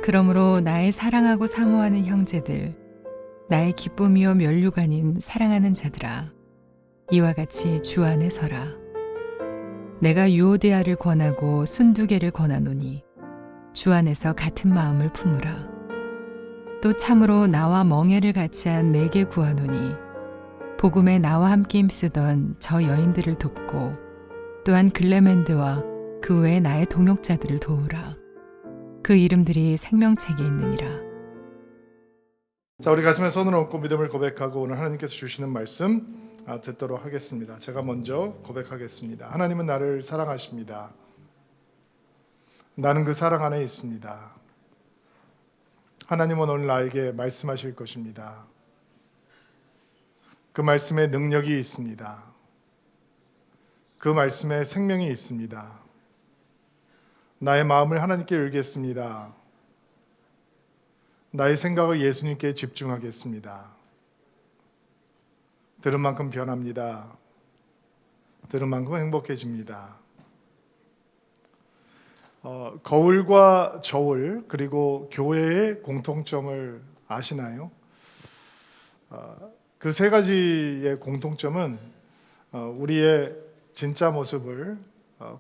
그러므로 나의 사랑하고 사모하는 형제들, 나의 기쁨이요 면류관인 사랑하는 자들아, 이와 같이 주 안에 서라. 내가 유오데아를 권하고 순두개를 권하노니 주 안에서 같은 마음을 품으라. 또 참으로 나와 멍에를 같이한 내게 구하노니 복음에 나와 함께 힘쓰던 저 여인들을 돕고 또한 글레멘드와 그 외 나의 동역자들을 도우라. 그 이름들이 생명책에 있느니라. 자, 우리 가슴에 손을 얹고 믿음을 고백하고 오늘 하나님께서 주시는 말씀 듣도록 하겠습니다. 제가 먼저 고백하겠습니다. 하나님은 나를 사랑하십니다. 나는 그 사랑 안에 있습니다. 하나님은 오늘 나에게 말씀하실 것입니다. 그 말씀에 능력이 있습니다. 그 말씀에 생명이 있습니다. 나의 마음을 하나님께 열겠습니다. 나의 생각을 예수님께 집중하겠습니다. 들은 만큼 변합니다. 들은 만큼 행복해집니다. 거울과 저울 그리고 교회의 공통점을 아시나요? 그 세 가지의 공통점은 우리의 진짜 모습을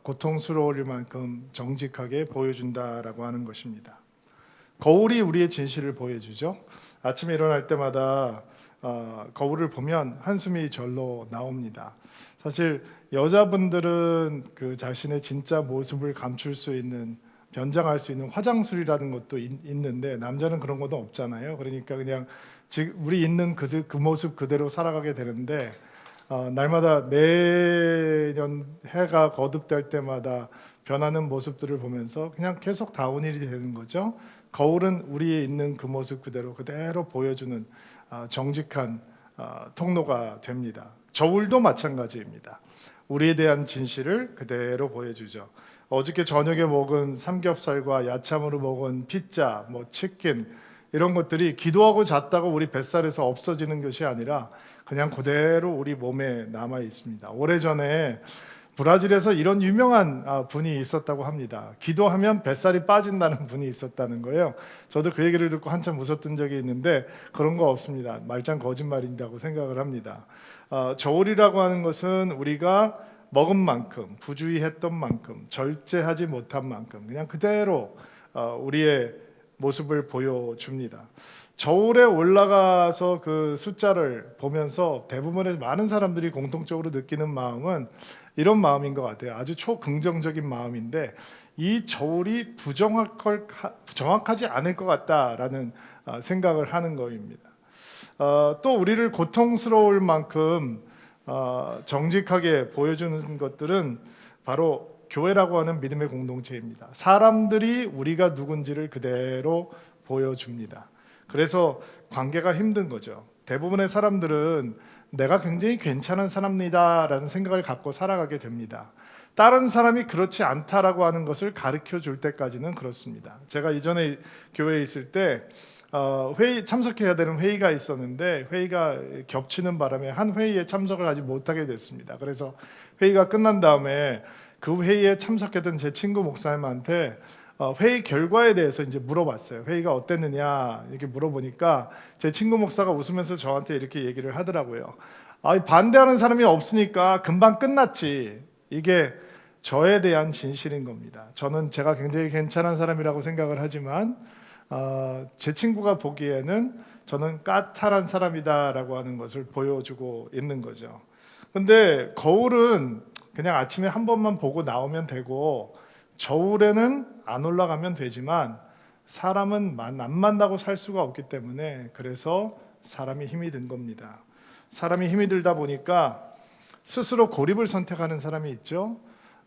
고통스러울 만큼 정직하게 보여준다라고 하는 것입니다. 거울이 우리의 진실을 보여주죠. 아침에 일어날 때마다 거울을 보면 한숨이 절로 나옵니다. 사실 여자분들은 그 자신의 진짜 모습을 감출 수 있는, 변장할 수 있는 화장술이라는 것도 있는데 남자는 그런 것도 없잖아요. 그러니까 그냥 우리 있는 그 모습 그대로 살아가게 되는데 날마다 매년 해가 거듭될 때마다 변하는 모습들을 보면서 그냥 계속 다운힐이 되는 거죠. 거울은 우리의 있는 그 모습 그대로 보여주는 정직한 통로가 됩니다. 저울도 마찬가지입니다. 우리에 대한 진실을 그대로 보여주죠. 어저께 저녁에 먹은 삼겹살과 야참으로 먹은 피자, 치킨 이런 것들이 기도하고 잤다고 우리 뱃살에서 없어지는 것이 아니라 그냥 그대로 우리 몸에 남아 있습니다. 오래전에 브라질에서 이런 유명한 분이 있었다고 합니다. 기도하면 뱃살이 빠진다는 분이 있었다는 거예요. 저도 그 얘기를 듣고 한참 웃었던 적이 있는데 그런 거 없습니다. 말짱 거짓말인다고 생각을 합니다. 저울이라고 하는 것은 우리가 먹은 만큼, 부주의했던 만큼, 절제하지 못한 만큼 그냥 그대로 우리의 모습을 보여줍니다. 저울에 올라가서 그 숫자를 보면서 대부분의 많은 사람들이 공통적으로 느끼는 마음은 이런 마음인 것 같아요. 아주 초긍정적인 마음인데 이 저울이 정확하지 않을 것 같다라는 생각을 하는 것입니다. 또 우리를 고통스러울 만큼 정직하게 보여주는 것들은 바로 교회라고 하는 믿음의 공동체입니다. 사람들이 우리가 누군지를 그대로 보여줍니다. 그래서 관계가 힘든 거죠. 대부분의 사람들은 내가 굉장히 괜찮은 사람이다라는 생각을 갖고 살아가게 됩니다. 다른 사람이 그렇지 않다라고 하는 것을 가르쳐 줄 때까지는 그렇습니다. 제가 이전에 교회에 있을 때 회의 참석해야 되는 회의가 있었는데 회의가 겹치는 바람에 한 회의에 참석을 하지 못하게 됐습니다. 그래서 회의가 끝난 다음에 그 회의에 참석했던 제 친구 목사님한테 회의 결과에 대해서 이제 물어봤어요. 회의가 어땠느냐 이렇게 물어보니까 제 친구 목사가 웃으면서 저한테 이렇게 얘기를 하더라고요. 반대하는 사람이 없으니까 금방 끝났지. 이게 저에 대한 진실인 겁니다. 저는 제가 굉장히 괜찮은 사람이라고 생각을 하지만 제 친구가 보기에는 저는 까탈한 사람이다라고 하는 것을 보여주고 있는 거죠. 근데 거울은 그냥 아침에 한 번만 보고 나오면 되고 저울에는 안 올라가면 되지만 사람은 안 만나고 살 수가 없기 때문에 그래서 사람이 힘이 든 겁니다. 사람이 힘이 들다 보니까 스스로 고립을 선택하는 사람이 있죠.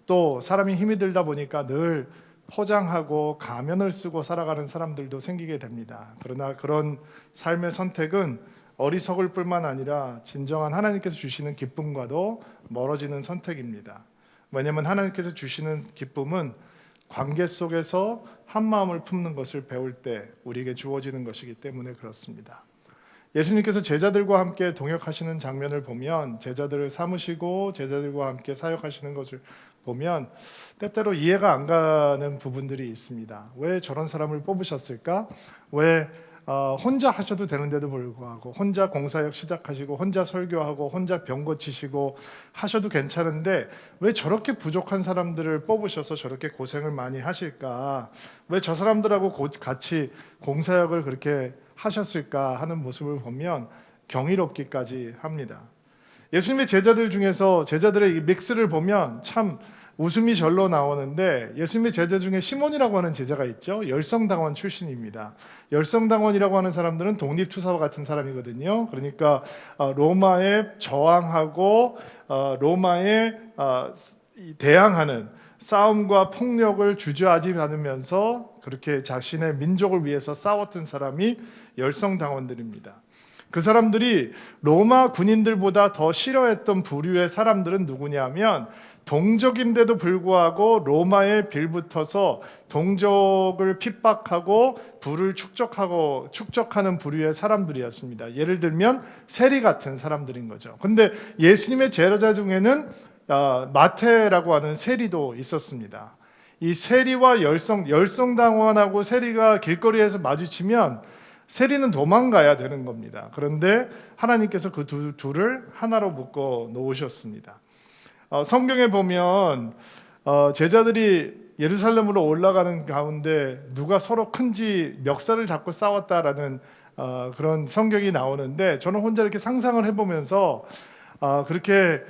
또 사람이 힘이 들다 보니까 늘 포장하고 가면을 쓰고 살아가는 사람들도 생기게 됩니다. 그러나 그런 삶의 선택은 어리석을 뿐만 아니라 진정한 하나님께서 주시는 기쁨과도 멀어지는 선택입니다. 왜냐하면 하나님께서 주시는 기쁨은 관계 속에서 한 마음을 품는 것을 배울 때 우리에게 주어지는 것이기 때문에 그렇습니다. 예수님께서 제자들과 함께 동역하시는 장면을 보면 제자들을 삼으시고 제자들과 함께 사역하시는 것을 보면 때때로 이해가 안 가는 부분들이 있습니다. 왜 저런 사람을 뽑으셨을까? 왜 혼자 하셔도 되는데도 불구하고 혼자 공사역 시작하시고 혼자 설교하고 혼자 병 고치시고 하셔도 괜찮은데 왜 저렇게 부족한 사람들을 뽑으셔서 저렇게 고생을 많이 하실까? 왜 저 사람들하고 같이 공사역을 그렇게 하셨을까 하는 모습을 보면 경이롭기까지 합니다. 예수님의 제자들 중에서 제자들의 이 믹스를 보면 참 웃음이 절로 나오는데, 예수님의 제자 중에 시몬이라고 하는 제자가 있죠. 열성당원 출신입니다. 열성당원이라고 하는 사람들은 독립투사와 같은 사람이거든요. 그러니까 로마에 저항하고 로마에 대항하는, 싸움과 폭력을 주저하지 않으면서 그렇게 자신의 민족을 위해서 싸웠던 사람이 열성당원들입니다. 그 사람들이 로마 군인들보다 더 싫어했던 부류의 사람들은 누구냐면, 동족인데도 불구하고 로마에 빌붙어서 동족을 핍박하고 부를 축적하는 부류의 사람들이었습니다. 예를 들면 세리 같은 사람들인 거죠. 근데 예수님의 제자 중에는 마태라고 하는 세리도 있었습니다. 이 세리와 열성당원하고 세리가 길거리에서 마주치면 세리는 도망가야 되는 겁니다. 그런데 하나님께서 그 둘을 하나로 묶어 놓으셨습니다. 성경에 보면 제자들이 예루살렘으로 올라가는 가운데 누가 서로 큰지 멱살을 잡고 싸웠다라는 그런 성경이 나오는데, 저는 혼자 이렇게 상상을 해보면서 그렇게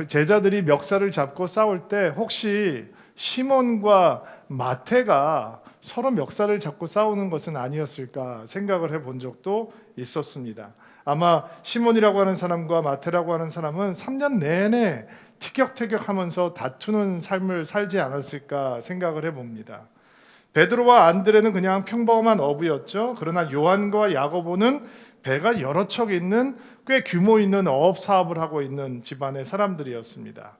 제자들이 멱살을 잡고 싸울 때 혹시 시몬과 마태가 서로 멱살을 잡고 싸우는 것은 아니었을까 생각을 해본 적도 있었습니다. 아마 시몬이라고 하는 사람과 마태라고 하는 사람은 3년 내내 티격태격하면서 다투는 삶을 살지 않았을까 생각을 해봅니다. 베드로와 안드레는 그냥 평범한 어부였죠. 그러나 요한과 야고보는 배가 여러 척 있는 꽤 규모 있는 어업 사업을 하고 있는 집안의 사람들이었습니다.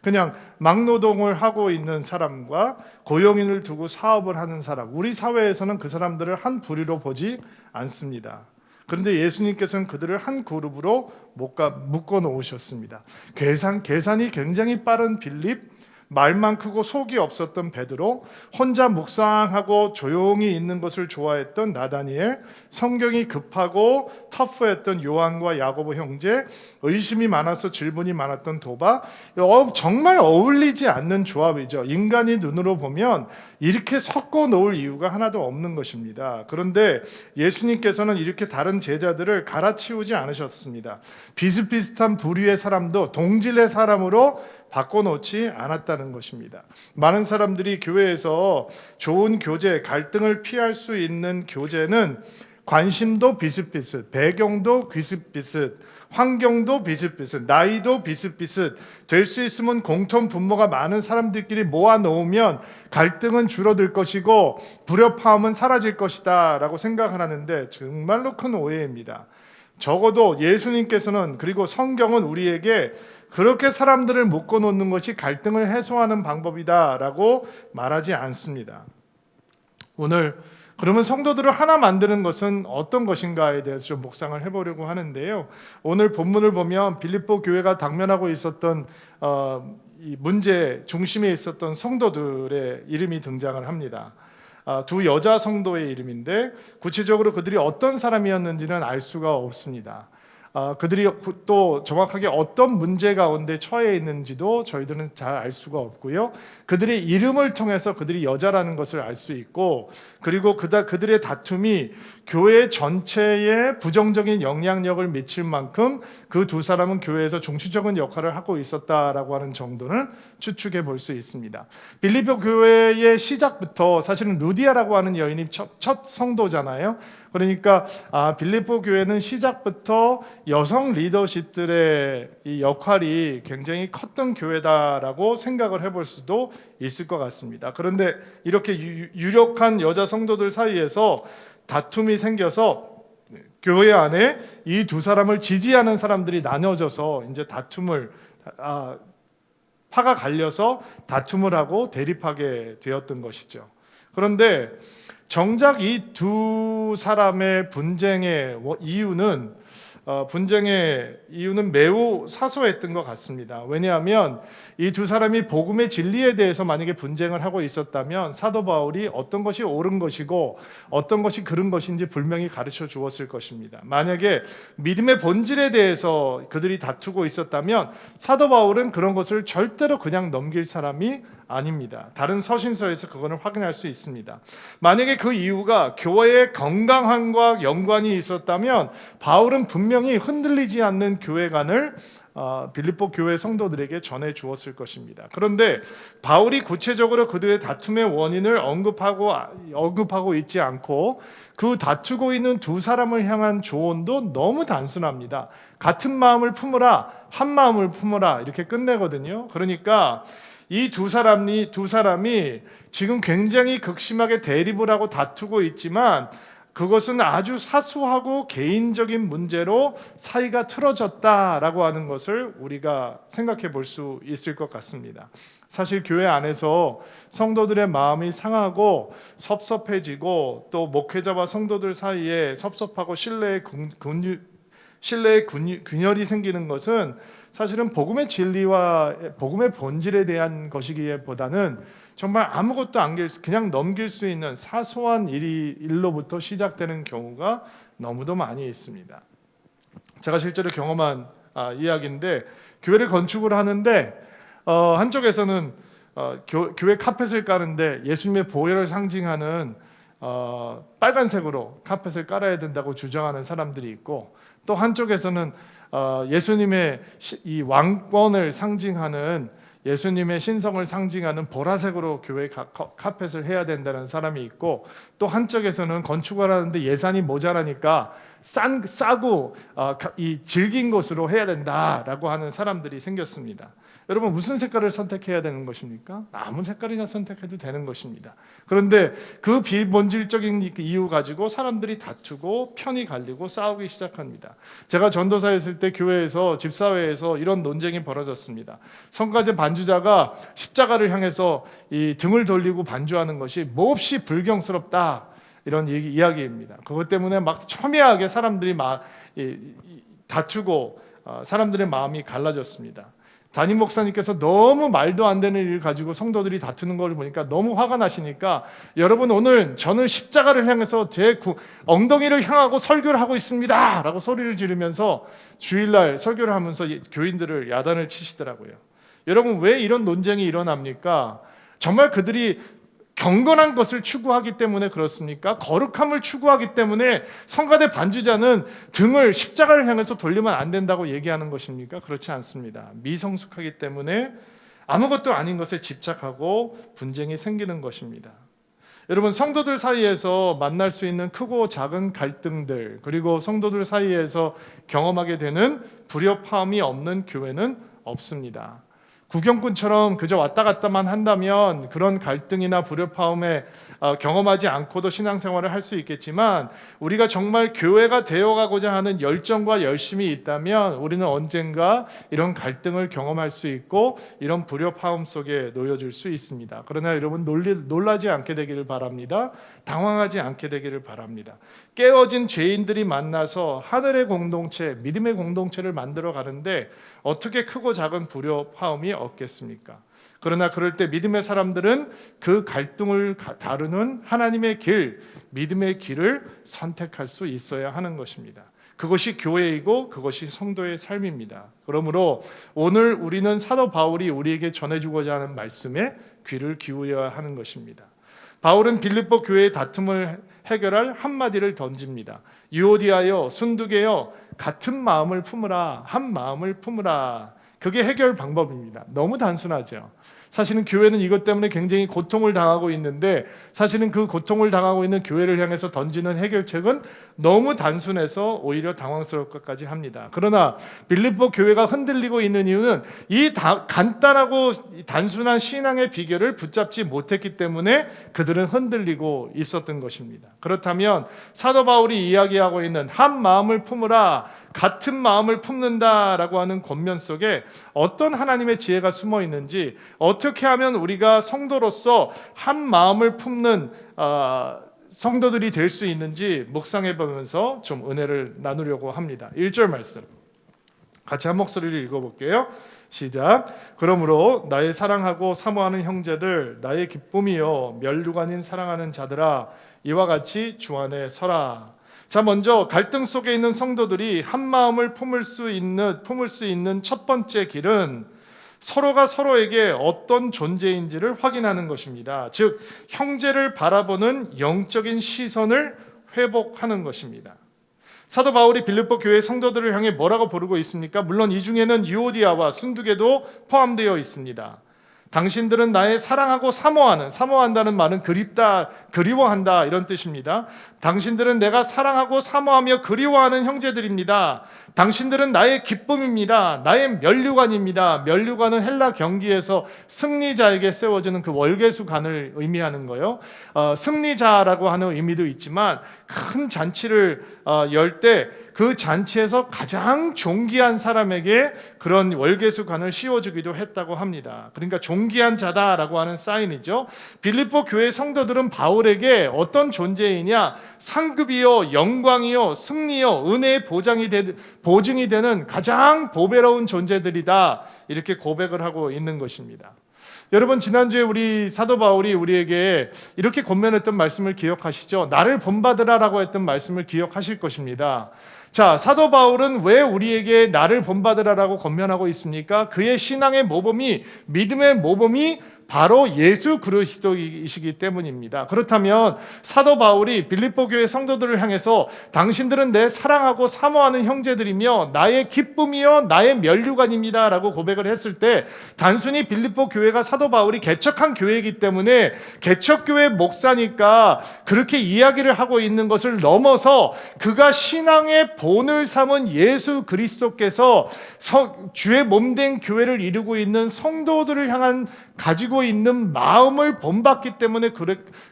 그냥 막노동을 하고 있는 사람과 고용인을 두고 사업을 하는 사람, 우리 사회에서는 그 사람들을 한 부류로 보지 않습니다. 그런데 예수님께서는 그들을 한 그룹으로 묶어 놓으셨습니다. 계산이 굉장히 빠른 빌립, 말만 크고 속이 없었던 베드로, 혼자 묵상하고 조용히 있는 것을 좋아했던 나다니엘, 성경이 급하고 터프했던 요한과 야고보 형제, 의심이 많아서 질문이 많았던 도바. 정말 어울리지 않는 조합이죠. 인간이 눈으로 보면 이렇게 섞어 놓을 이유가 하나도 없는 것입니다. 그런데 예수님께서는 이렇게 다른 제자들을 갈아치우지 않으셨습니다. 비슷비슷한 부류의 사람도 동질의 사람으로 바꿔놓지 않았다는 것입니다. 많은 사람들이 교회에서 좋은 교제, 갈등을 피할 수 있는 교제는 관심도 비슷비슷, 배경도 비슷비슷, 환경도 비슷비슷, 나이도 비슷비슷 될 수 있으면 공통 분모가 많은 사람들끼리 모아놓으면 갈등은 줄어들 것이고 불협화음은 사라질 것이다 라고 생각을 하는데 정말로 큰 오해입니다. 적어도 예수님께서는, 그리고 성경은 우리에게 그렇게 사람들을 묶어놓는 것이 갈등을 해소하는 방법이다라고 말하지 않습니다. 오늘 그러면 성도들을 하나 만드는 것은 어떤 것인가에 대해서 좀 묵상을 해보려고 하는데요. 오늘 본문을 보면 빌립보 교회가 당면하고 있었던 이 문제 중심에 있었던 성도들의 이름이 등장을 합니다. 두 여자 성도의 이름인데 구체적으로 그들이 어떤 사람이었는지는 알 수가 없습니다. 그들이 또 정확하게 어떤 문제 가운데 처해 있는지도 저희들은 잘 알 수가 없고요. 그들의 이름을 통해서 그들이 여자라는 것을 알 수 있고, 그리고 그들의 다툼이 교회 전체에 부정적인 영향력을 미칠 만큼 그 두 사람은 교회에서 중추적인 역할을 하고 있었다라고 하는 정도는 추측해 볼 수 있습니다. 빌립보 교회의 시작부터 사실은 루디아라고 하는 여인이 첫 성도잖아요. 그러니까 빌립보 교회는 시작부터 여성 리더십들의 이 역할이 굉장히 컸던 교회다라고 생각을 해볼 수도 있을 것 같습니다. 그런데 이렇게 유력한 여자 성도들 사이에서 다툼이 생겨서 교회 안에 이 두 사람을 지지하는 사람들이 나눠져서 이제 파가 갈려서 다툼을 하고 대립하게 되었던 것이죠. 그런데 정작 이 두 사람의 분쟁의 이유는 분쟁의 이유는 매우 사소했던 것 같습니다. 왜냐하면 이 두 사람이 복음의 진리에 대해서 만약에 분쟁을 하고 있었다면 사도 바울이 어떤 것이 옳은 것이고 어떤 것이 그른 것인지 분명히 가르쳐 주었을 것입니다. 만약에 믿음의 본질에 대해서 그들이 다투고 있었다면 사도 바울은 그런 것을 절대로 그냥 넘길 사람이 아닙니다. 다른 서신서에서 그거는 확인할 수 있습니다. 만약에 그 이유가 교회의 건강함과 연관이 있었다면 바울은 분명히 흔들리지 않는 교회관을 빌립보 교회 성도들에게 전해 주었을 것입니다. 그런데 바울이 구체적으로 그들의 다툼의 원인을 언급하고 있지 않고 그 다투고 있는 두 사람을 향한 조언도 너무 단순합니다. 같은 마음을 품으라, 한 마음을 품으라 이렇게 끝내거든요. 그러니까 이 두 사람이 지금 굉장히 극심하게 대립을 하고 다투고 있지만 그것은 아주 사소하고 개인적인 문제로 사이가 틀어졌다라고 하는 것을 우리가 생각해 볼 수 있을 것 같습니다. 사실 교회 안에서 성도들의 마음이 상하고 섭섭해지고 또 목회자와 성도들 사이에 섭섭하고 신뢰의 균열이 생기는 것은 사실은 복음의 진리와 복음의 본질에 대한 것이기보다는 정말 아무것도 그냥 넘길 수 있는 사소한 일로부터 시작되는 경우가 너무도 많이 있습니다. 제가 실제로 경험한 이야기인데 교회를 건축을 하는데 한쪽에서는 교회 카펫을 까는데 예수님의 보혈을 상징하는 빨간색으로 카펫을 깔아야 된다고 주장하는 사람들이 있고 또 한쪽에서는 예수님의 이 왕권을 상징하는 예수님의 신성을 상징하는 보라색으로 교회 카펫을 해야 된다는 사람이 있고 또 한쪽에서는 건축을 하는데 예산이 모자라니까 싸고 이 질긴 것으로 해야 된다라고 하는 사람들이 생겼습니다. 여러분 무슨 색깔을 선택해야 되는 것입니까? 아무 색깔이나 선택해도 되는 것입니다. 그런데 그 비본질적인 이유 가지고 사람들이 다투고 편이 갈리고 싸우기 시작합니다. 제가 전도사였을 때 교회에서 집사회에서 이런 논쟁이 벌어졌습니다. 성가제 반주자가 십자가를 향해서 이 등을 돌리고 반주하는 것이 몹시 불경스럽다 이런 이야기입니다. 그것 때문에 막 첨예하게 사람들이 다투고 사람들의 마음이 갈라졌습니다. 담임 목사님께서 너무 말도 안 되는 일을 가지고 성도들이 다투는 걸 보니까 너무 화가 나시니까 여러분 오늘 저는 십자가를 향해서 제 엉덩이를 향하고 설교를 하고 있습니다 라고 소리를 지르면서 주일날 설교를 하면서 교인들을 야단을 치시더라고요. 여러분 왜 이런 논쟁이 일어납니까? 정말 그들이 경건한 것을 추구하기 때문에 그렇습니까? 거룩함을 추구하기 때문에 성가대 반주자는 등을 십자가를 향해서 돌리면 안 된다고 얘기하는 것입니까? 그렇지 않습니다. 미성숙하기 때문에 아무것도 아닌 것에 집착하고 분쟁이 생기는 것입니다. 여러분 성도들 사이에서 만날 수 있는 크고 작은 갈등들 그리고 성도들 사이에서 경험하게 되는 불협화음이 없는 교회는 없습니다. 구경꾼처럼 그저 왔다 갔다만 한다면 그런 갈등이나 불협화음에 경험하지 않고도 신앙생활을 할 수 있겠지만 우리가 정말 교회가 되어가고자 하는 열정과 열심이 있다면 우리는 언젠가 이런 갈등을 경험할 수 있고 이런 불협화음 속에 놓여질 수 있습니다. 그러나 여러분 놀라지 않게 되기를 바랍니다. 당황하지 않게 되기를 바랍니다. 깨어진 죄인들이 만나서 하늘의 공동체, 믿음의 공동체를 만들어 가는데 어떻게 크고 작은 불협화음이 없겠습니까? 그러나 그럴 때 믿음의 사람들은 그 갈등을 다루는 하나님의 길, 믿음의 길을 선택할 수 있어야 하는 것입니다. 그것이 교회이고 그것이 성도의 삶입니다. 그러므로 오늘 우리는 사도 바울이 우리에게 전해주고자 하는 말씀에 귀를 기울여야 하는 것입니다. 바울은 빌립보 교회의 다툼을 해결할 한마디를 던집니다. 유오디아여 순두개여 같은 마음을 품으라, 한 마음을 품으라. 그게 해결 방법입니다. 너무 단순하죠. 사실은 교회는 이것 때문에 굉장히 고통을 당하고 있는데 사실은 그 고통을 당하고 있는 교회를 향해서 던지는 해결책은 너무 단순해서 오히려 당황스러울 것까지 합니다. 그러나 빌립보 교회가 흔들리고 있는 이유는 이 간단하고 단순한 신앙의 비결을 붙잡지 못했기 때문에 그들은 흔들리고 있었던 것입니다. 그렇다면 사도 바울이 이야기하고 있는 한 마음을 품으라, 같은 마음을 품는다라고 하는 권면 속에 어떤 하나님의 지혜가 숨어 있는지, 어떻게 하면 우리가 성도로서 한 마음을 품는 성도들이 될 수 있는지 묵상해 보면서 좀 은혜를 나누려고 합니다. 1절 말씀 같이 한 목소리를 읽어볼게요. 시작. 그러므로 나의 사랑하고 사모하는 형제들, 나의 기쁨이요 면류가 아닌 사랑하는 자들아, 이와 같이 주 안에 서라. 자, 먼저 갈등 속에 있는 성도들이 한 마음을 품을 수 있는 첫 번째 길은 서로가 서로에게 어떤 존재인지를 확인하는 것입니다. 즉, 형제를 바라보는 영적인 시선을 회복하는 것입니다. 사도 바울이 빌립보 교회 성도들을 향해 뭐라고 부르고 있습니까? 물론 이 중에는 유오디아와 순두계도 포함되어 있습니다. 당신들은 나의 사랑하고 사모한다는 말은 그립다, 그리워한다 이런 뜻입니다. 당신들은 내가 사랑하고 사모하며 그리워하는 형제들입니다. 당신들은 나의 기쁨입니다. 나의 면류관입니다. 면류관은 헬라 경기에서 승리자에게 세워지는 그 월계수관을 의미하는 거예요. 승리자라고 하는 의미도 있지만 큰 잔치를 열 때 그 잔치에서 가장 존귀한 사람에게 그런 월계수관을 씌워주기도 했다고 합니다. 그러니까 존귀한 자다라고 하는 사인이죠. 빌립보 교회 성도들은 바울에게 어떤 존재이냐? 상급이요, 영광이요, 승리요, 은혜의 보증이 되는 가장 보배로운 존재들이다, 이렇게 고백을 하고 있는 것입니다. 여러분, 지난주에 우리 사도 바울이 우리에게 이렇게 권면했던 말씀을 기억하시죠? 나를 본받으라라고 했던 말씀을 기억하실 것입니다. 자, 사도 바울은 왜 우리에게 나를 본받으라라고 권면하고 있습니까? 그의 신앙의 모범이, 믿음의 모범이 바로 예수 그리스도이시기 때문입니다. 그렇다면 사도 바울이 빌립보 교회 성도들을 향해서 당신들은 내 사랑하고 사모하는 형제들이며 나의 기쁨이요 나의 면류관입니다 라고 고백을 했을 때, 단순히 빌립보 교회가 사도 바울이 개척한 교회이기 때문에 개척교회 목사니까 그렇게 이야기를 하고 있는 것을 넘어서 그가 신앙의 본을 삼은 예수 그리스도께서 주의 몸된 교회를 이루고 있는 성도들을 향한 가지고 있는 마음을 본받기 때문에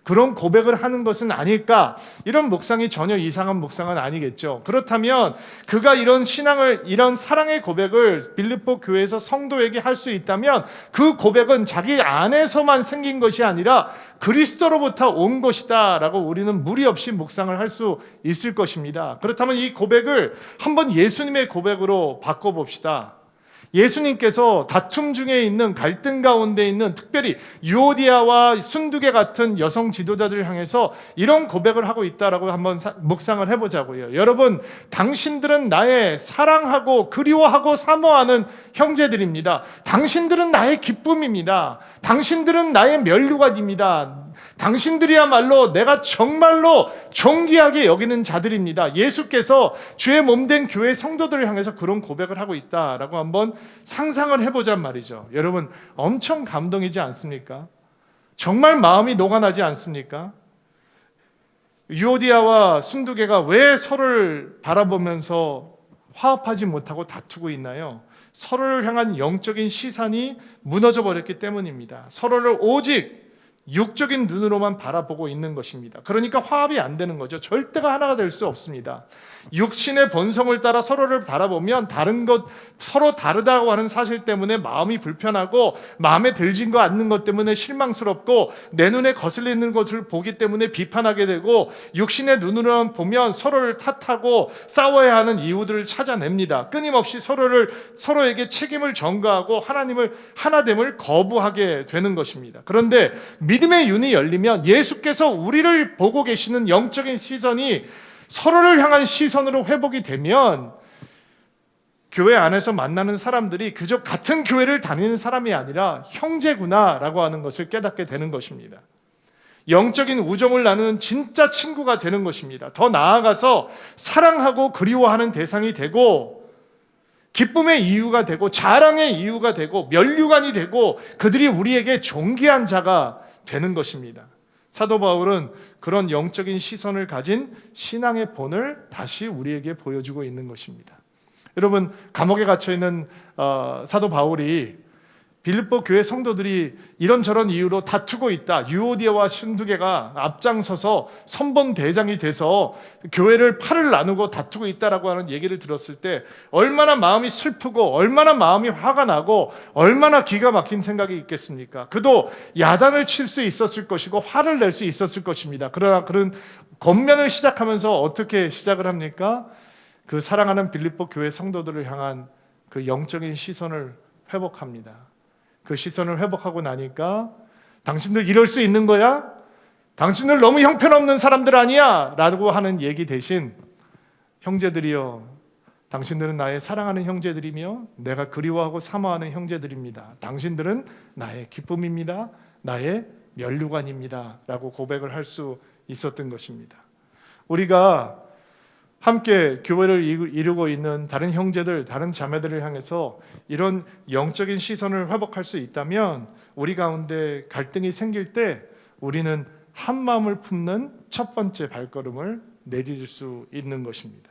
그런 고백을 하는 것은 아닐까? 이런 묵상이 전혀 이상한 묵상은 아니겠죠. 그렇다면 그가 이런 사랑의 고백을 빌립보 교회에서 성도에게 할 수 있다면 그 고백은 자기 안에서만 생긴 것이 아니라 그리스도로부터 온 것이다 라고 우리는 무리 없이 묵상을 할 수 있을 것입니다. 그렇다면 이 고백을 한번 예수님의 고백으로 바꿔봅시다. 예수님께서 다툼 중에 있는, 갈등 가운데 있는, 특별히 유오디아와 순두계 같은 여성 지도자들을 향해서 이런 고백을 하고 있다라고 한번 묵상을 해보자고요. 여러분, 당신들은 나의 사랑하고 그리워하고 사모하는 형제들입니다. 당신들은 나의 기쁨입니다. 당신들은 나의 면류관입니다. 당신들이야말로 내가 정말로 존귀하게 여기는 자들입니다. 예수께서 주의 몸된 교회 성도들을 향해서 그런 고백을 하고 있다라고 한번 상상을 해보잔 말이죠. 여러분, 엄청 감동이지 않습니까? 정말 마음이 녹아나지 않습니까? 유오디아와 순두계가 왜 서로를 바라보면서 화합하지 못하고 다투고 있나요? 서로를 향한 영적인 시선이 무너져 버렸기 때문입니다. 서로를 오직 육적인 눈으로만 바라보고 있는 것입니다. 그러니까 화합이 안 되는 거죠. 절대가 하나가 될 수 없습니다. 육신의 본성을 따라 서로를 바라보면 서로 다르다고 하는 사실 때문에 마음이 불편하고, 마음에 들진 거 않는 것 때문에 실망스럽고, 내 눈에 거슬리는 것을 보기 때문에 비판하게 되고, 육신의 눈으로만 보면 서로를 탓하고 싸워야 하는 이유들을 찾아냅니다. 끊임없이 서로에게 책임을 전가하고 하나됨을 거부하게 되는 것입니다. 그런데 믿음의 눈이 열리면 예수께서 우리를 보고 계시는 영적인 시선이 서로를 향한 시선으로 회복이 되면 교회 안에서 만나는 사람들이 그저 같은 교회를 다니는 사람이 아니라 형제구나라고 하는 것을 깨닫게 되는 것입니다. 영적인 우정을 나누는 진짜 친구가 되는 것입니다. 더 나아가서 사랑하고 그리워하는 대상이 되고, 기쁨의 이유가 되고, 자랑의 이유가 되고, 면류관이 되고, 그들이 우리에게 존귀한 자가 되는 것입니다. 사도 바울은 그런 영적인 시선을 가진 신앙의 본을 다시 우리에게 보여주고 있는 것입니다. 여러분, 감옥에 갇혀 있는 사도 바울이 빌립보 교회 성도들이 이런저런 이유로 다투고 있다. 유오디아와 순두개가 앞장서서 선본 대장이 돼서 교회를 팔을 나누고 다투고 있다라고 하는 얘기를 들었을 때 얼마나 마음이 슬프고 얼마나 마음이 화가 나고 얼마나 기가 막힌 생각이 있겠습니까? 그도 야단을 칠 수 있었을 것이고 화를 낼 수 있었을 것입니다. 그러나 그런 권면을 시작하면서 어떻게 시작을 합니까? 그 사랑하는 빌립보 교회 성도들을 향한 그 영적인 시선을 회복합니다. 그 시선을 회복하고 나니까 당신들 이럴 수 있는 거야? 당신들 너무 형편없는 사람들 아니야? 라고 하는 얘기 대신 형제들이여, 당신들은 나의 사랑하는 형제들이며 내가 그리워하고 사모하는 형제들입니다. 당신들은 나의 기쁨입니다. 나의 면류관입니다. 라고 고백을 할 수 있었던 것입니다. 우리가 함께 교회를 이루고 있는 다른 형제들, 다른 자매들을 향해서 이런 영적인 시선을 회복할 수 있다면 우리 가운데 갈등이 생길 때 우리는 한 마음을 품는 첫 번째 발걸음을 내디딜 수 있는 것입니다.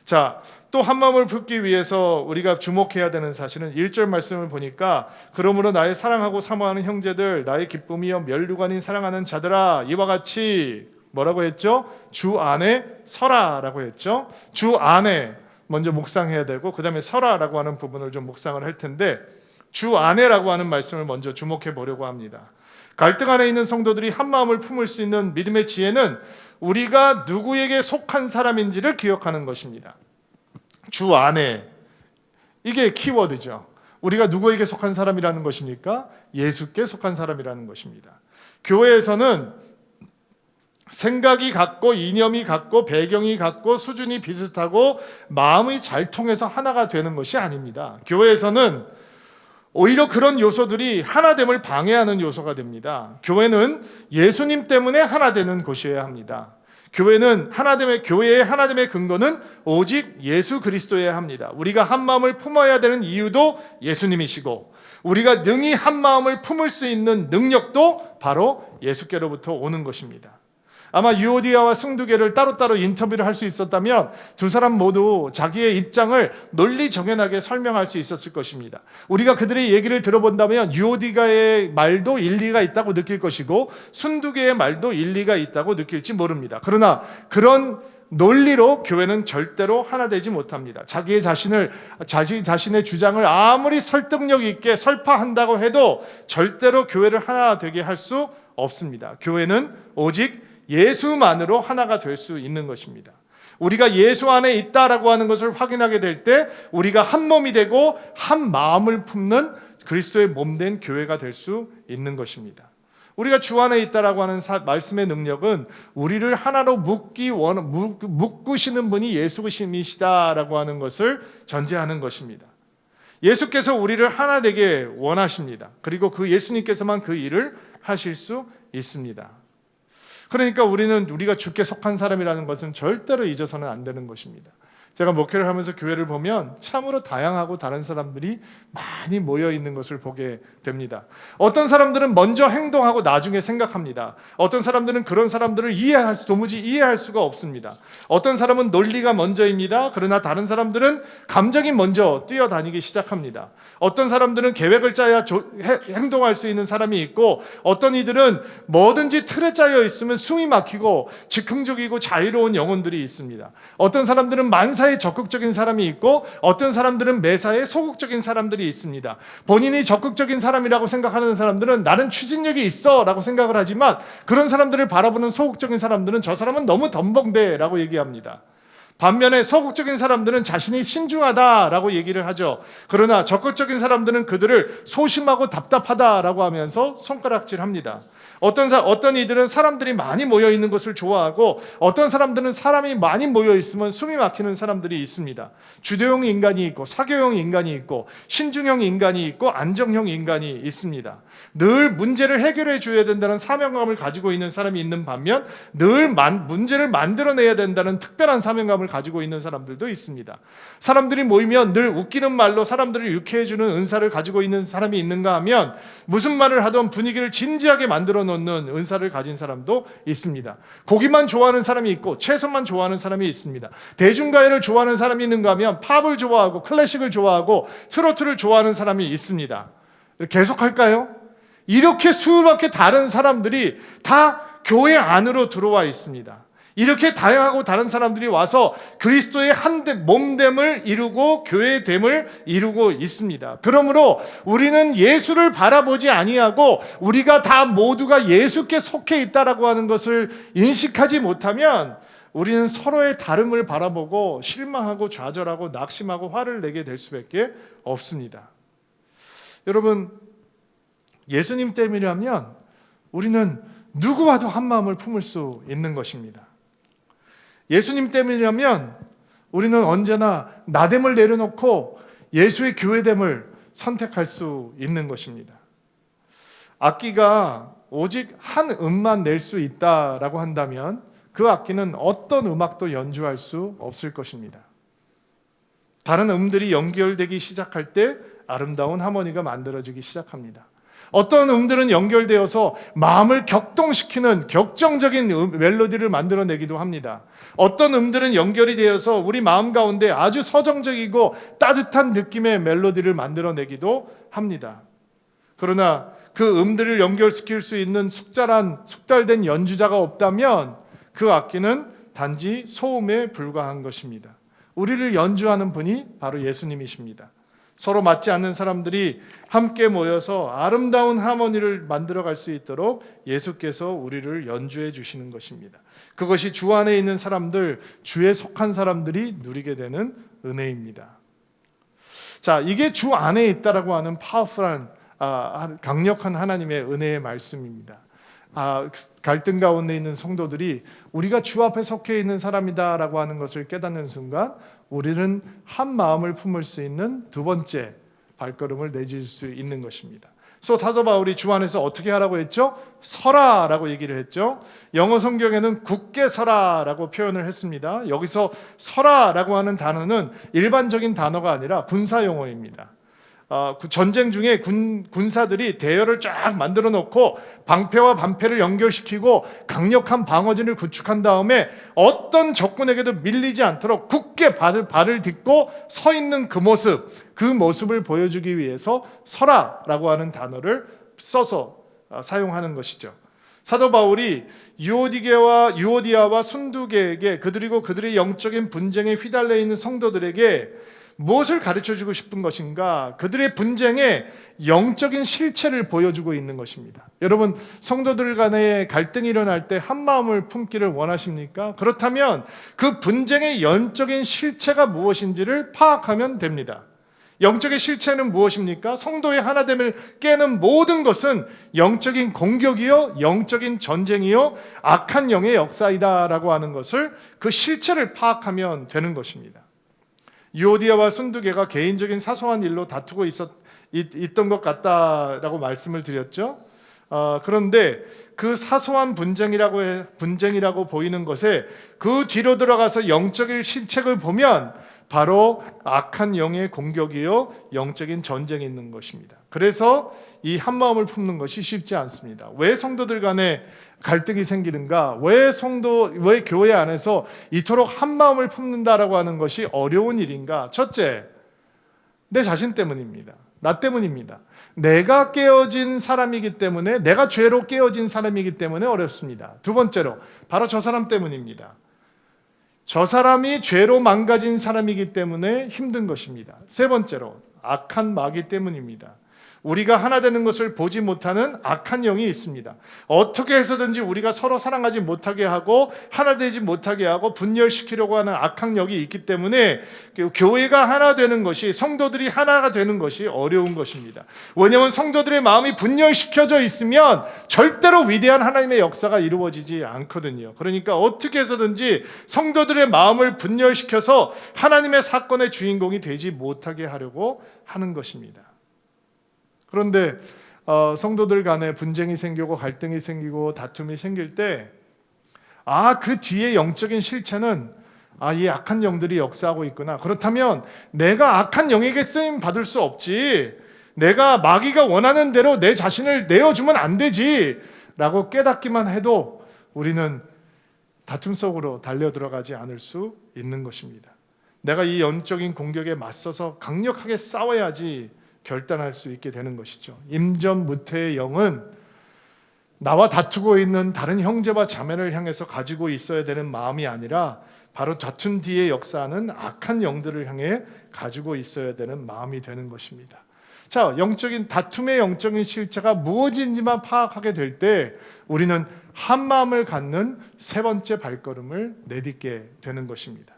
자, 또 한 마음을 품기 위해서 우리가 주목해야 되는 사실은 1절 말씀을 보니까 그러므로 나의 사랑하고 사모하는 형제들, 나의 기쁨이여 면류관인 사랑하는 자들아, 이와 같이 뭐라고 했죠? 주 안에 서라라고 했죠. 주 안에 먼저 묵상해야 되고 그 다음에 서라라고 하는 부분을 좀 묵상을 할 텐데, 주 안에라고 하는 말씀을 먼저 주목해 보려고 합니다. 갈등 안에 있는 성도들이 한 마음을 품을 수 있는 믿음의 지혜는 우리가 누구에게 속한 사람인지를 기억하는 것입니다. 주 안에, 이게 키워드죠. 우리가 누구에게 속한 사람이라는 것입니까? 예수께 속한 사람이라는 것입니다. 교회에서는 생각이 같고 이념이 같고 배경이 같고 수준이 비슷하고 마음이 잘 통해서 하나가 되는 것이 아닙니다. 교회에서는 오히려 그런 요소들이 하나됨을 방해하는 요소가 됩니다. 교회는 예수님 때문에 하나 되는 곳이어야 합니다. 교회의 하나됨의 근거는 오직 예수 그리스도여야 합니다. 우리가 한 마음을 품어야 되는 이유도 예수님이시고 우리가 능히 한 마음을 품을 수 있는 능력도 바로 예수께로부터 오는 것입니다. 아마 유오디아와 순두개를 따로따로 인터뷰를 할 수 있었다면 두 사람 모두 자기의 입장을 논리정연하게 설명할 수 있었을 것입니다. 우리가 그들의 얘기를 들어본다면 유오디아의 말도 일리가 있다고 느낄 것이고 순두개의 말도 일리가 있다고 느낄지 모릅니다. 그러나 그런 논리로 교회는 절대로 하나 되지 못합니다. 자기 자신의 주장을 아무리 설득력 있게 설파한다고 해도 절대로 교회를 하나 되게 할 수 없습니다. 교회는 오직 예수만으로 하나가 될 수 있는 것입니다. 우리가 예수 안에 있다라고 하는 것을 확인하게 될 때 우리가 한 몸이 되고 한 마음을 품는 그리스도의 몸된 교회가 될 수 있는 것입니다. 우리가 주 안에 있다라고 하는 말씀의 능력은 우리를 하나로 묶으시는 분이 예수님이시다라고 하는 것을 전제하는 것입니다. 예수께서 우리를 하나 되게 원하십니다. 그리고 그 예수님께서만 그 일을 하실 수 있습니다. 그러니까 우리가 주께 속한 사람이라는 것은 절대로 잊어서는 안 되는 것입니다. 제가 목회를 하면서 교회를 보면 참으로 다양하고 다른 사람들이 많이 모여 있는 것을 보게 됩니다. 어떤 사람들은 먼저 행동하고 나중에 생각합니다. 어떤 사람들은 그런 사람들을 도무지 이해할 수가 없습니다. 어떤 사람은 논리가 먼저입니다. 그러나 다른 사람들은 감정이 먼저 뛰어다니기 시작합니다. 어떤 사람들은 계획을 짜야 행동할 수 있는 사람이 있고 어떤 이들은 뭐든지 틀에 짜여 있으면 숨이 막히고 즉흥적이고 자유로운 영혼들이 있습니다. 어떤 사람들은 만사에 적극적인 사람이 있고 어떤 사람들은 매사에 소극적인 사람들이 있습니다. 본인이 적극적인 사람이라고 생각하는 사람들은 나는 추진력이 있어 라고 생각을 하지만 그런 사람들을 바라보는 소극적인 사람들은 저 사람은 너무 덤벙대 라고 얘기합니다. 반면에 소극적인 사람들은 자신이 신중하다라고 얘기를 하죠. 그러나 적극적인 사람들은 그들을 소심하고 답답하다라고 하면서 손가락질합니다. 어떤 이들은 사람들이 많이 모여 있는 것을 좋아하고 어떤 사람들은 사람이 많이 모여 있으면 숨이 막히는 사람들이 있습니다. 주도형 인간이 있고 사교형 인간이 있고 신중형 인간이 있고 안정형 인간이 있습니다. 늘 문제를 해결해 줘야 된다는 사명감을 가지고 있는 사람이 있는 반면 늘 문제를 만들어내야 된다는 특별한 사명감을 가지고 있는 사람들도 있습니다. 사람들이 모이면 늘 웃기는 말로 사람들을 유쾌해주는 은사를 가지고 있는 사람이 있는가 하면 무슨 말을 하던 분위기를 진지하게 만들어 놓는 은사를 가진 사람도 있습니다. 고기만 좋아하는 사람이 있고 채소만 좋아하는 사람이 있습니다. 대중가요를 좋아하는 사람이 있는가 하면 팝을 좋아하고 클래식을 좋아하고 트로트를 좋아하는 사람이 있습니다. 계속할까요? 이렇게 수밖에 다른 사람들이 다 교회 안으로 들어와 있습니다. 이렇게 다양하고 다른 사람들이 와서 그리스도의 한 몸됨을 이루고 교회됨을 이루고 있습니다. 그러므로 우리는 예수를 바라보지 아니하고 우리가 다 모두가 예수께 속해 있다라고 하는 것을 인식하지 못하면 우리는 서로의 다름을 바라보고 실망하고 좌절하고 낙심하고 화를 내게 될 수밖에 없습니다. 여러분, 예수님 때문이라면 우리는 누구와도 한 마음을 품을 수 있는 것입니다. 예수님 때문이라면 우리는 언제나 나됨을 내려놓고 예수의 교회됨을 선택할 수 있는 것입니다. 악기가 오직 한 음만 낼 수 있다라고 한다면 그 악기는 어떤 음악도 연주할 수 없을 것입니다. 다른 음들이 연결되기 시작할 때 아름다운 하모니가 만들어지기 시작합니다. 어떤 음들은 연결되어서 마음을 격동시키는 격정적인 멜로디를 만들어내기도 합니다. 어떤 음들은 연결이 되어서 우리 마음 가운데 아주 서정적이고 따뜻한 느낌의 멜로디를 만들어내기도 합니다. 그러나 그 음들을 연결시킬 수 있는 숙달된 연주자가 없다면 그 악기는 단지 소음에 불과한 것입니다. 우리를 연주하는 분이 바로 예수님이십니다. 서로 맞지 않는 사람들이 함께 모여서 아름다운 하모니를 만들어갈 수 있도록 예수께서 우리를 연주해 주시는 것입니다. 그것이 주 안에 있는 사람들, 주에 속한 사람들이 누리게 되는 은혜입니다. 자, 이게 주 안에 있다라고 하는 파워풀한 강력한 하나님의 은혜의 말씀입니다. 갈등 가운데 있는 성도들이 우리가 주 앞에 속해 있는 사람이다라고 하는 것을 깨닫는 순간 우리는 한 마음을 품을 수 있는 두 번째 발걸음을 내줄 수 있는 것입니다. 사도 바울이 주 안에서 어떻게 하라고 했죠? 서라라고 얘기를 했죠. 영어 성경에는 굳게 서라라고 표현을 했습니다. 여기서 서라라고 하는 단어는 일반적인 단어가 아니라 군사 용어입니다. 전쟁 중에 군사들이 대열을 쫙 만들어 놓고 방패와 반패를 연결시키고 강력한 방어진을 구축한 다음에 어떤 적군에게도 밀리지 않도록 굳게 발을 딛고 서 있는 그 모습을 보여주기 위해서 서라라고 하는 단어를 써서 사용하는 것이죠. 사도 바울이 유오디아와 순두계에게 그들이고 그들의 영적인 분쟁에 휘달려 있는 성도들에게 무엇을 가르쳐주고 싶은 것인가? 그들의 분쟁의 영적인 실체를 보여주고 있는 것입니다. 여러분, 성도들 간에 갈등이 일어날 때 한 마음을 품기를 원하십니까? 그렇다면 그 분쟁의 영적인 실체가 무엇인지를 파악하면 됩니다. 영적의 실체는 무엇입니까? 성도의 하나됨을 깨는 모든 것은 영적인 공격이요, 영적인 전쟁이요, 악한 영의 역사이다라고 하는 것을 그 실체를 파악하면 되는 것입니다. 유오디아와 순두계가 개인적인 사소한 일로 다투고 있던 것 같다라고 말씀을 드렸죠. 그런데 그 사소한 분쟁이라고 보이는 것에 그 뒤로 들어가서 영적인 실책을 보면 바로 악한 영의 공격이요, 영적인 전쟁이 있는 것입니다. 그래서 이 한 마음을 품는 것이 쉽지 않습니다. 왜 성도들 간에 갈등이 생기는가? 왜 교회 안에서 이토록 한 마음을 품는다라고 하는 것이 어려운 일인가? 첫째, 내 자신 때문입니다. 나 때문입니다. 내가 깨어진 사람이기 때문에, 내가 죄로 깨어진 사람이기 때문에 어렵습니다. 두 번째로, 바로 저 사람 때문입니다. 저 사람이 죄로 망가진 사람이기 때문에 힘든 것입니다. 세 번째로, 악한 마귀 때문입니다. 우리가 하나 되는 것을 보지 못하는 악한 영이 있습니다. 어떻게 해서든지 우리가 서로 사랑하지 못하게 하고 하나 되지 못하게 하고 분열시키려고 하는 악한 영이 있기 때문에 교회가 하나 되는 것이, 성도들이 하나가 되는 것이 어려운 것입니다. 왜냐하면 성도들의 마음이 분열시켜져 있으면 절대로 위대한 하나님의 역사가 이루어지지 않거든요. 그러니까 어떻게 해서든지 성도들의 마음을 분열시켜서 하나님의 사건의 주인공이 되지 못하게 하려고 하는 것입니다. 그런데 성도들 간에 분쟁이 생기고 갈등이 생기고 다툼이 생길 때 그 뒤에 영적인 실체는 이 악한 영들이 역사하고 있구나. 그렇다면 내가 악한 영에게 쓰임 받을 수 없지. 내가 마귀가 원하는 대로 내 자신을 내어주면 안 되지 라고 깨닫기만 해도 우리는 다툼 속으로 달려 들어가지 않을 수 있는 것입니다. 내가 이 영적인 공격에 맞서서 강력하게 싸워야지 결단할 수 있게 되는 것이죠. 임전무태의 영은 나와 다투고 있는 다른 형제와 자매를 향해서 가지고 있어야 되는 마음이 아니라 바로 다툰 뒤에 역사하는 악한 영들을 향해 가지고 있어야 되는 마음이 되는 것입니다. 자, 다툼의 영적인 실체가 무엇인지만 파악하게 될 때 우리는 한 마음을 갖는 세 번째 발걸음을 내딛게 되는 것입니다.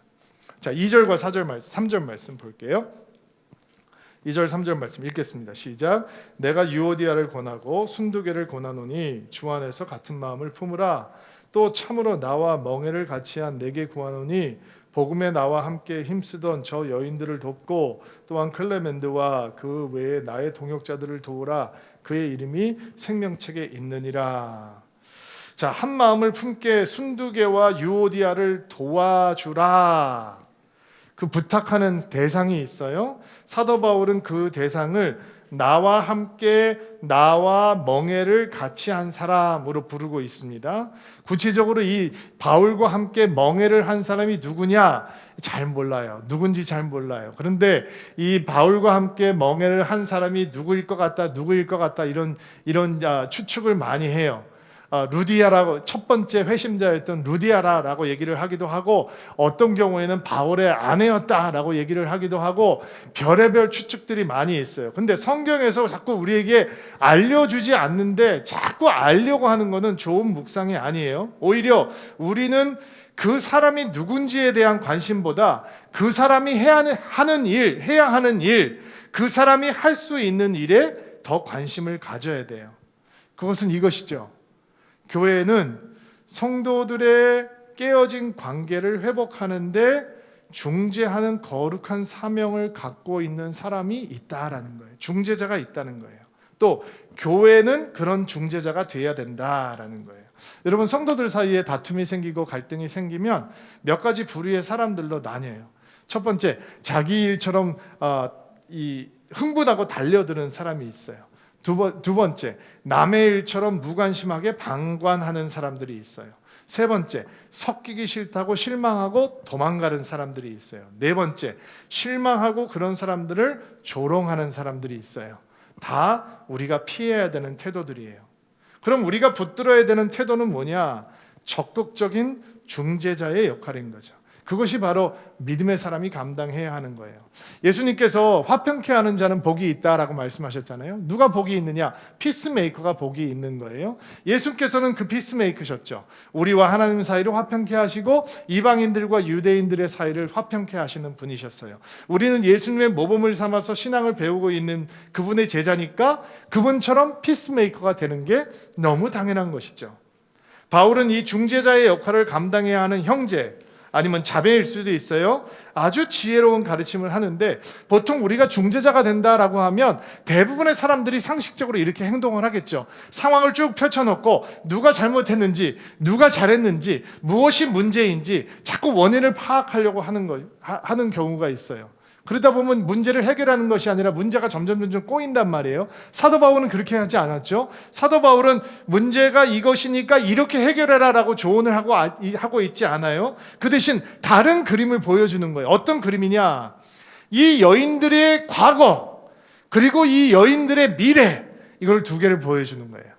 자, 2절과 3절 말씀 볼게요. 2절 3절 말씀 읽겠습니다. 시작. 내가 유오디아를 권하고 순두개를 권하노니 주 안에서 같은 마음을 품으라. 또 참으로 나와 멍에를 같이 한 내게 구하노니 복음에 나와 함께 힘쓰던 저 여인들을 돕고 또한 클레멘드와 그 외에 나의 동역자들을 도우라. 그의 이름이 생명책에 있느니라. 자, 한 마음을 품게 순두개와 유오디아를 도와주라. 그 부탁하는 대상이 있어요. 사도 바울은 그 대상을 나와 함께 나와 멍에를 같이 한 사람으로 부르고 있습니다. 구체적으로 이 바울과 함께 멍에를 한 사람이 누구냐? 잘 몰라요. 누군지 잘 몰라요. 그런데 이 바울과 함께 멍에를 한 사람이 누구일 것 같다, 이런 추측을 많이 해요. 루디아라고, 첫 번째 회심자였던 루디아라라고 얘기를 하기도 하고, 어떤 경우에는 바울의 아내였다라고 얘기를 하기도 하고, 별의별 추측들이 많이 있어요. 근데 성경에서 자꾸 우리에게 알려주지 않는데 자꾸 알려고 하는 것은 좋은 묵상이 아니에요. 오히려 우리는 그 사람이 누군지에 대한 관심보다 그 사람이 해야 하는 일, 그 사람이 할 수 있는 일에 더 관심을 가져야 돼요. 그것은 이것이죠. 교회는 성도들의 깨어진 관계를 회복하는데 중재하는 거룩한 사명을 갖고 있는 사람이 있다라는 거예요. 중재자가 있다는 거예요. 또 교회는 그런 중재자가 돼야 된다라는 거예요. 여러분, 성도들 사이에 다툼이 생기고 갈등이 생기면 몇 가지 부류의 사람들로 나뉘어요. 첫 번째, 자기 일처럼 흥분하고 달려드는 사람이 있어요. 두 번째, 남의 일처럼 무관심하게 방관하는 사람들이 있어요. 세 번째, 섞이기 싫다고 실망하고 도망가는 사람들이 있어요. 네 번째, 실망하고 그런 사람들을 조롱하는 사람들이 있어요. 다 우리가 피해야 되는 태도들이에요. 그럼 우리가 붙들어야 되는 태도는 뭐냐? 적극적인 중재자의 역할인 거죠. 그것이 바로 믿음의 사람이 감당해야 하는 거예요. 예수님께서 화평케 하는 자는 복이 있다라고 말씀하셨잖아요. 누가 복이 있느냐? 피스메이커가 복이 있는 거예요. 예수께서는 그 피스메이커셨죠. 우리와 하나님 사이를 화평케 하시고 이방인들과 유대인들의 사이를 화평케 하시는 분이셨어요. 우리는 예수님의 모범을 삼아서 신앙을 배우고 있는 그분의 제자니까 그분처럼 피스메이커가 되는 게 너무 당연한 것이죠. 바울은 이 중재자의 역할을 감당해야 하는 형제, 아니면 자매일 수도 있어요. 아주 지혜로운 가르침을 하는데, 보통 우리가 중재자가 된다라고 하면 대부분의 사람들이 상식적으로 이렇게 행동을 하겠죠. 상황을 쭉 펼쳐놓고 누가 잘못했는지, 누가 잘했는지, 무엇이 문제인지 자꾸 원인을 파악하려고 하는 경우가 있어요. 그러다 보면 문제를 해결하는 것이 아니라 문제가 점점 꼬인단 말이에요. 사도 바울은 그렇게 하지 않았죠. 사도 바울은 문제가 이것이니까 이렇게 해결해라라고 조언을 하고 있지 않아요. 그 대신 다른 그림을 보여주는 거예요. 어떤 그림이냐? 이 여인들의 과거, 그리고 이 여인들의 미래, 이걸 두 개를 보여주는 거예요.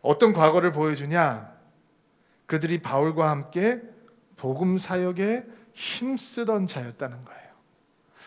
어떤 과거를 보여주냐? 그들이 바울과 함께 복음 사역에 힘쓰던 자였다는 거예요.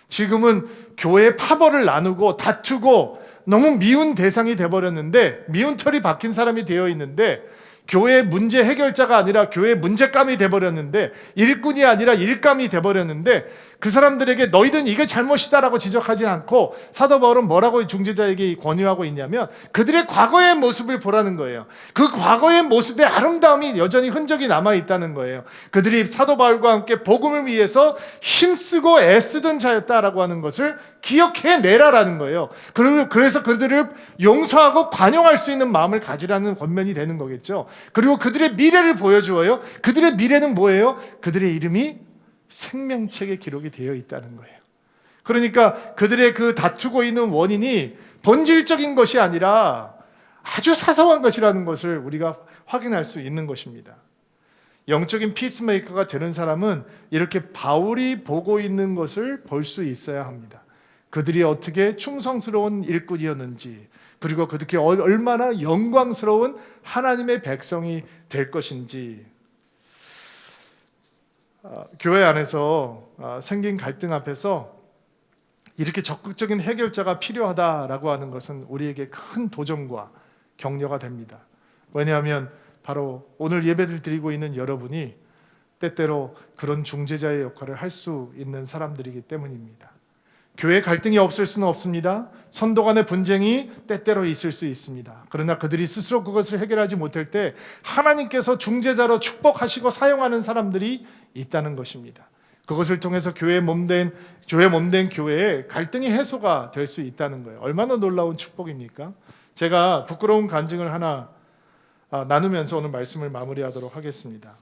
지금은 교회 파벌을 나누고 다투고 너무 미운 대상이 돼버렸는데, 미운 털이 박힌 사람이 되어 있는데, 교회 문제 해결자가 아니라 교회 문제감이 돼버렸는데, 일꾼이 아니라 일감이 돼버렸는데, 그 사람들에게 너희들은 이게 잘못이다라고 지적하지 않고 사도 바울은 뭐라고 중재자에게 권유하고 있냐면 그들의 과거의 모습을 보라는 거예요. 그 과거의 모습의 아름다움이 여전히 흔적이 남아있다는 거예요. 그들이 사도 바울과 함께 복음을 위해서 힘쓰고 애쓰던 자였다라고 하는 것을 기억해내라라는 거예요. 그래서 그들을 용서하고 관용할 수 있는 마음을 가지라는 권면이 되는 거겠죠. 그리고 그들의 미래를 보여주어요. 그들의 미래는 뭐예요? 그들의 이름이 생명책에 기록이 되어 있다는 거예요. 그러니까 그들의 그 다투고 있는 원인이 본질적인 것이 아니라 아주 사소한 것이라는 것을 우리가 확인할 수 있는 것입니다. 영적인 피스메이커가 되는 사람은 이렇게 바울이 보고 있는 것을 볼 수 있어야 합니다. 그들이 어떻게 충성스러운 일꾼이었는지, 그리고 그들이 얼마나 영광스러운 하나님의 백성이 될 것인지, 교회 안에서 생긴 갈등 앞에서 이렇게 적극적인 해결자가 필요하다라고 하는 것은 우리에게 큰 도전과 격려가 됩니다. 왜냐하면 바로 오늘 예배를 드리고 있는 여러분이 때때로 그런 중재자의 역할을 할 수 있는 사람들이기 때문입니다. 교회 갈등이 없을 수는 없습니다. 선도 간의 분쟁이 때때로 있을 수 있습니다. 그러나 그들이 스스로 그것을 해결하지 못할 때 하나님께서 중재자로 축복하시고 사용하는 사람들이 있다는 것입니다. 그것을 통해서 교회 몸된 교회에 갈등이 해소가 될 수 있다는 거예요. 얼마나 놀라운 축복입니까? 제가 부끄러운 간증을 하나 나누면서 오늘 말씀을 마무리하도록 하겠습니다.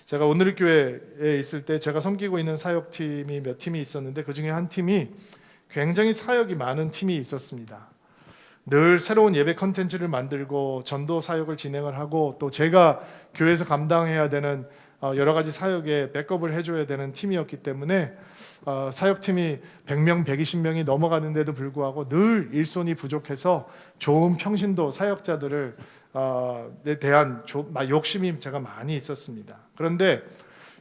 제가 오늘교회에 있을 때 제가 섬기고 있는 사역팀이 몇 팀이 있었는데 그 중에 한 팀이 굉장히 사역이 많은 팀이 있었습니다. 늘 새로운 예배 컨텐츠를 만들고 전도 사역을 진행을 하고 또 제가 교회에서 감당해야 되는 여러 가지 사역에 백업을 해줘야 되는 팀이었기 때문에 사역팀이 100명, 120명이 넘어가는데도 불구하고 늘 일손이 부족해서 좋은 평신도 사역자들을 에 대한 욕심이 제가 많이 있었습니다. 그런데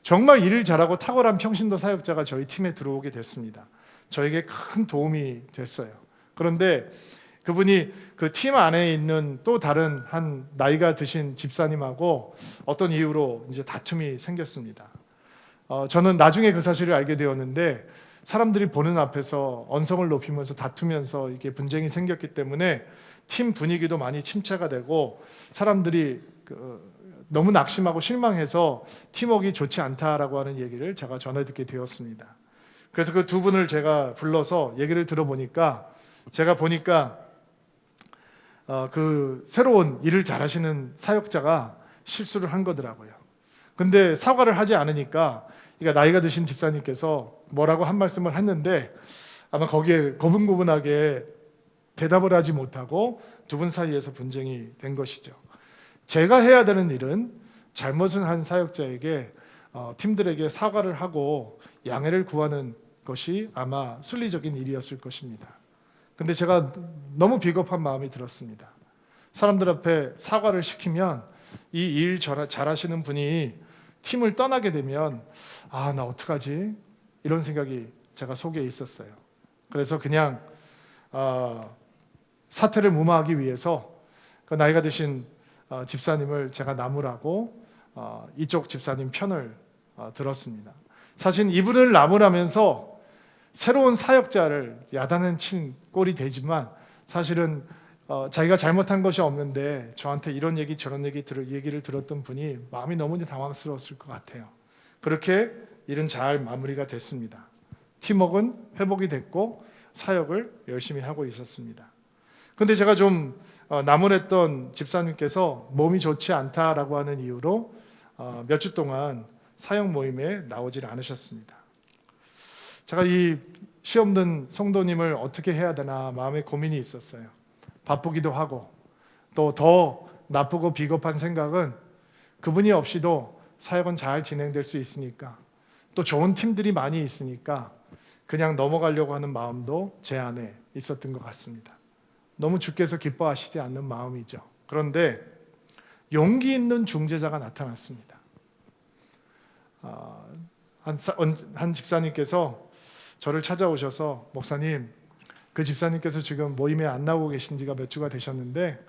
정말 일을 잘하고 탁월한 평신도 사역자가 저희 팀에 들어오게 됐습니다. 저에게 큰 도움이 됐어요. 그런데 그분이 그 팀 안에 있는 또 다른 한 나이가 드신 집사님하고 어떤 이유로 이제 다툼이 생겼습니다. 저는 나중에 그 사실을 알게 되었는데 사람들이 보는 앞에서 언성을 높이면서 다투면서 이게 분쟁이 생겼기 때문에 팀 분위기도 많이 침체가 되고 사람들이 너무 낙심하고 실망해서 팀워크가 좋지 않다라고 하는 얘기를 제가 전해 듣게 되었습니다. 그래서 그 두 분을 제가 불러서 얘기를 들어보니까 제가 보니까 그 새로운 일을 잘하시는 사역자가 실수를 한 거더라고요. 근데 사과를 하지 않으니까 그러니까 나이가 드신 집사님께서 뭐라고 한 말씀을 했는데 아마 거기에 고분고분하게 대답을 하지 못하고 두 분 사이에서 분쟁이 된 것이죠. 제가 해야 되는 일은 잘못을 한 사역자에게 팀들에게 사과를 하고 양해를 구하는 것이 아마 순리적인 일이었을 것입니다. 근데 제가 너무 비겁한 마음이 들었습니다. 사람들 앞에 사과를 시키면 이 일 잘하시는 분이 팀을 떠나게 되면 나 어떡하지? 이런 생각이 제가 속에 있었어요. 그래서 그냥 사태를 무마하기 위해서 그 나이가 드신 집사님을 제가 나무라고 이쪽 집사님 편을 들었습니다. 사실 이분을 나무라면서 새로운 사역자를 야단은 친 꼴이 되지만 사실은 자기가 잘못한 것이 없는데 저한테 이런 얘기 저런 얘기를 들었던 분이 마음이 너무 당황스러웠을 것 같아요. 그렇게 일은 잘 마무리가 됐습니다. 팀워크는 회복이 됐고 사역을 열심히 하고 있었습니다. 근데 제가 좀 나무랬던 집사님께서 몸이 좋지 않다라고 하는 이유로 몇 주 동안 사역 모임에 나오질 않으셨습니다. 제가 이 시험든 성도님을 어떻게 해야 되나 마음에 고민이 있었어요. 바쁘기도 하고 또 더 나쁘고 비겁한 생각은 그분이 없이도 사역은 잘 진행될 수 있으니까 또 좋은 팀들이 많이 있으니까 그냥 넘어가려고 하는 마음도 제 안에 있었던 것 같습니다. 너무 주께서 기뻐하시지 않는 마음이죠. 그런데 용기 있는 중재자가 나타났습니다. 한 집사님께서 저를 찾아오셔서 목사님, 그 집사님께서 지금 모임에 안 나오고 계신 지가 몇 주가 되셨는데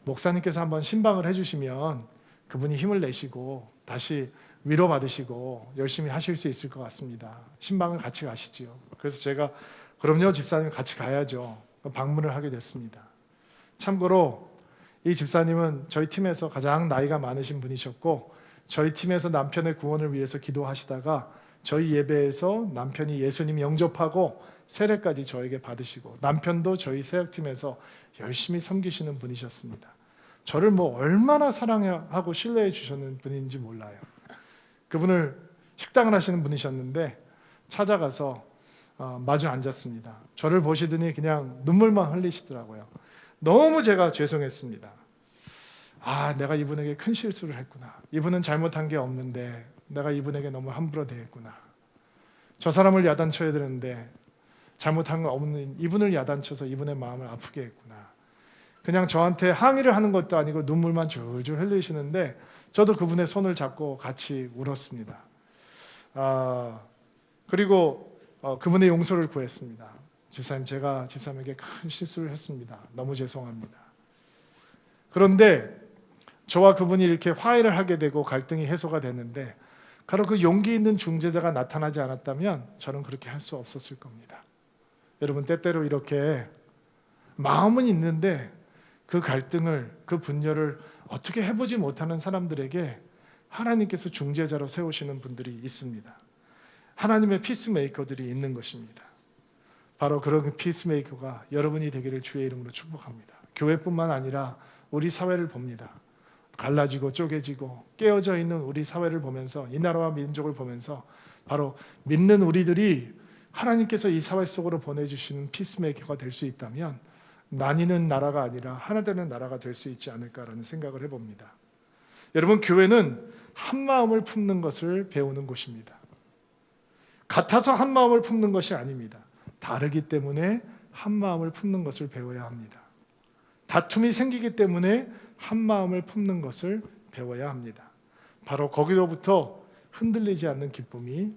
목사님께서 한번 신방을 해주시면 그분이 힘을 내시고 다시 위로받으시고 열심히 하실 수 있을 것 같습니다. 신방을 같이 가시지요. 그래서 제가 그럼요 집사님 같이 가야죠. 방문을 하게 됐습니다. 참고로 이 집사님은 저희 팀에서 가장 나이가 많으신 분이셨고 저희 팀에서 남편의 구원을 위해서 기도하시다가 저희 예배에서 남편이 예수님 영접하고 세례까지 저에게 받으시고 남편도 저희 사역팀에서 열심히 섬기시는 분이셨습니다. 저를 얼마나 사랑하고 신뢰해 주셨는 분인지 몰라요. 그분을 식당을 하시는 분이셨는데 찾아가서 마주 앉았습니다. 저를 보시더니 그냥 눈물만 흘리시더라고요. 너무 제가 죄송했습니다. 내가 이분에게 큰 실수를 했구나. 이분은 잘못한 게 없는데 내가 이분에게 너무 함부로 대했구나. 저 사람을 야단쳐야 되는데 잘못한 건 없는 이분을 야단쳐서 이분의 마음을 아프게 했구나. 그냥 저한테 항의를 하는 것도 아니고 눈물만 줄줄 흘리시는데 저도 그분의 손을 잡고 같이 울었습니다. 그리고 그분의 용서를 구했습니다. 집사님, 제가 집사님에게 큰 실수를 했습니다. 너무 죄송합니다. 그런데 저와 그분이 이렇게 화해를 하게 되고 갈등이 해소가 됐는데 바로 그 용기 있는 중재자가 나타나지 않았다면 저는 그렇게 할 수 없었을 겁니다. 여러분, 때때로 이렇게 마음은 있는데 그 갈등을, 그 분열을 어떻게 해보지 못하는 사람들에게 하나님께서 중재자로 세우시는 분들이 있습니다. 하나님의 피스메이커들이 있는 것입니다. 바로 그런 피스메이커가 여러분이 되기를 주의 이름으로 축복합니다. 교회뿐만 아니라 우리 사회를 봅니다. 갈라지고 쪼개지고 깨어져 있는 우리 사회를 보면서, 이 나라와 민족을 보면서 바로 믿는 우리들이 하나님께서 이 사회 속으로 보내주시는 피스메이커가 될 수 있다면 나뉘는 나라가 아니라 하나 되는 나라가 될 수 있지 않을까라는 생각을 해봅니다. 여러분, 교회는 한 마음을 품는 것을 배우는 곳입니다. 같아서 한 마음을 품는 것이 아닙니다. 다르기 때문에 한 마음을 품는 것을 배워야 합니다. 다툼이 생기기 때문에 한 마음을 품는 것을 배워야 합니다. 바로 거기로부터 흔들리지 않는 기쁨이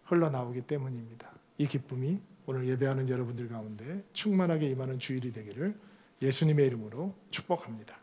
흘러나오기 때문입니다. 이 기쁨이 오늘 예배하는 여러분들 가운데 충만하게 임하는 주일이 되기를 예수님의 이름으로 축복합니다.